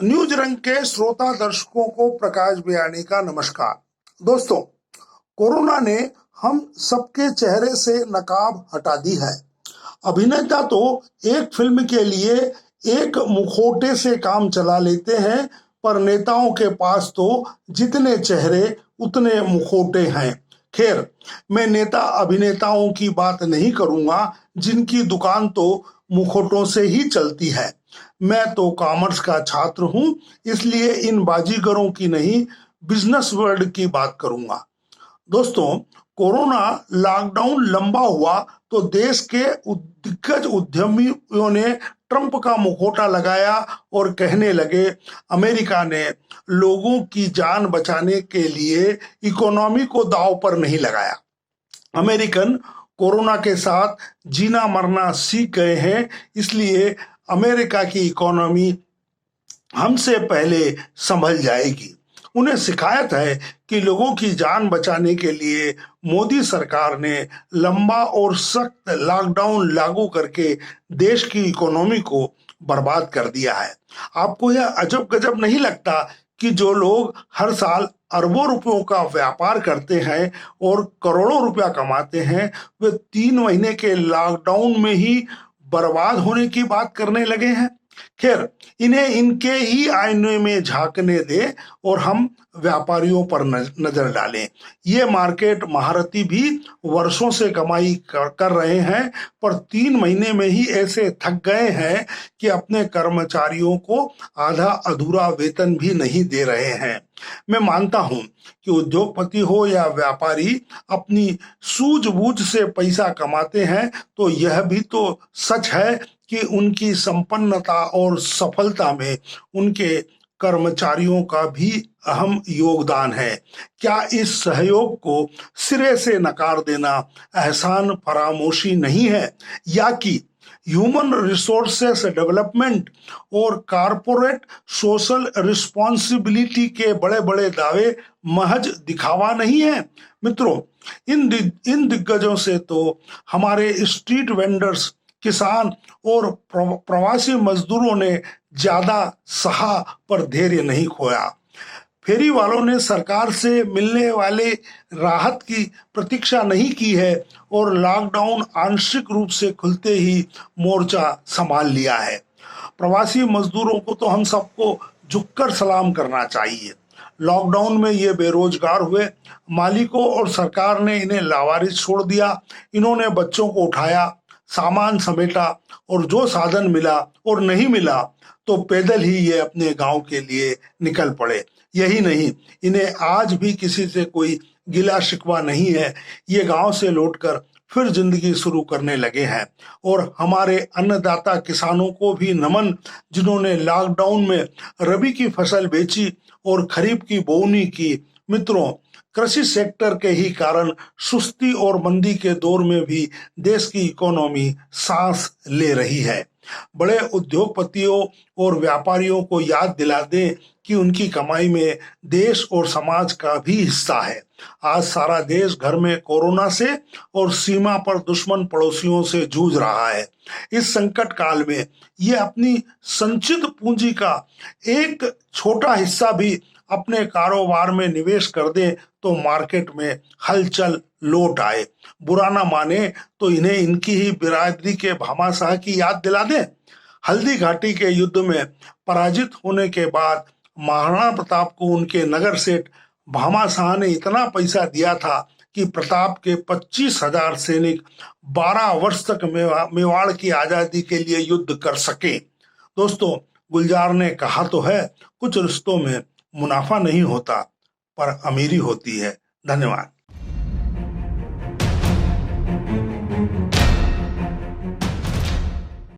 News रंग के श्रोता दर्शकों को प्रकाश बेयानी का नमस्कार। दोस्तों, कोरोना ने हम सबके चेहरे से नकाब हटा दी है। अभिनेता तो एक फिल्म के लिए एक मुखौटे से काम चला लेते हैं, पर नेताओं के पास तो जितने चेहरे उतने मुखौटे हैं। खैर, मैं नेता अभिनेताओं की बात नहीं करूंगा जिनकी दुकान तो मुखौटों से ही चलती है। मैं तो कॉमर्स का छात्र हूं, इसलिए इन बाजीगरों की नहीं, बिजनेस वर्ल्ड की बात करूंगा। दोस्तों, कोरोना लॉकडाउन लंबा हुआ तो देश के दिग्गज उद्यमियों ने ट्रंप का मुखौटा लगाया और कहने लगे, अमेरिका ने लोगों की जान बचाने के लिए इकोनॉमी को दांव पर नहीं लगाया। अमेरिकन कोरोना के साथ जीना मरना सीख गए हैं, इसलिए अमेरिका की इकोनॉमी हमसे पहले संभल जाएगी। उन्हें शिकायत है कि लोगों की जान बचाने के लिए मोदी सरकार ने लंबा और सख्त लॉकडाउन लागू करके देश की इकोनॉमी को बर्बाद कर दिया है। आपको यह अजब गजब नहीं लगता कि जो लोग हर साल अरबों रुपयों का व्यापार करते हैं और करोड़ों रुपया कमाते हैं, वे 3 महीने के लॉकडाउन में ही बर्बाद होने की बात करने लगे हैं? खैर, इन्हें इनके ही आईने में झांकने दे और हम व्यापारियों पर नजर डालें। ये मार्केट महारथी भी वर्षों से कमाई कर रहे हैं, पर 3 महीने में ही ऐसे थक गए हैं कि अपने कर्मचारियों को आधा अधूरा वेतन भी नहीं दे रहे हैं। मैं मानता हूं कि उद्योगपति हो या व्यापारी अपनी सूझबूझ से पैसा कमाते हैं, तो यह भी तो सच है कि उनकी संपन्नता और सफलता में उनके कर्मचारियों का भी अहम योगदान है। क्या इस सहयोग को सिरे से नकार देना एहसान फरामोशी नहीं है, या कि ह्यूमन रिसोर्सेस डेवलपमेंट और कारपोरेट सोशल रिस्पॉन्सिबिलिटी के बड़े बड़े दावे महज दिखावा नहीं है? मित्रों, इन दिग्गजों से तो हमारे स्ट्रीट वेंडर्स, किसान और प्रवासी मजदूरों ने ज्यादा सहा, पर धैर्य नहीं खोया। फेरी वालों ने सरकार से मिलने वाले राहत की प्रतीक्षा नहीं की है और लॉकडाउन आंशिक रूप से खुलते ही मोर्चा संभाल लिया है। प्रवासी मजदूरों को तो हम सबको झुककर सलाम करना चाहिए। लॉकडाउन में ये बेरोजगार हुए, मालिकों और सरकार ने इन्हें लावारिस छोड़ दिया। इन्होंने बच्चों को उठाया, सामान समेटा और जो साधन मिला और नहीं मिला तो पैदल ही ये अपने गांव के लिए निकल पड़े। यही नहीं, इन्हें आज भी किसी से कोई गिला शिकवा नहीं है। ये गांव से लौटकर फिर जिंदगी शुरू करने लगे हैं। और हमारे अन्नदाता किसानों को भी नमन, जिन्होंने लॉकडाउन में रबी की फसल बेची और खरीफ की बोवनी की। मित्रों, कृषि सेक्टर के ही कारण सुस्ती और मंदी के दौर में भी देश की इकोनॉमी सांस ले रही है। बड़े उद्योगपतियों और व्यापारियों को याद दिला दें कि उनकी कमाई में देश और समाज का भी हिस्सा है। आज सारा देश घर में कोरोना से और सीमा पर दुश्मन पड़ोसियों से जूझ रहा है। इस संकट काल में ये अपनी संचित पूंजी का एक छोटा हिस्सा भी अपने कारोबार में निवेश कर दे तो मार्केट में हलचल लौट आए। बुरा ना माने तो इन्हें इनकी ही बिरादरी के भामाशाह की याद दिला दें। हल्दी घाटी के युद्ध में पराजित होने के बाद महाराणा प्रताप को उनके नगर सेठ भामाशाह ने इतना पैसा दिया था कि प्रताप के 25,000 सैनिक 12 वर्ष तक मेवाड़ की आजादी के लिए युद्ध कर सके। दोस्तों, गुलजार ने कहा तो है, कुछ रिश्तों में मुनाफा नहीं होता पर अमीरी होती है। धन्यवाद।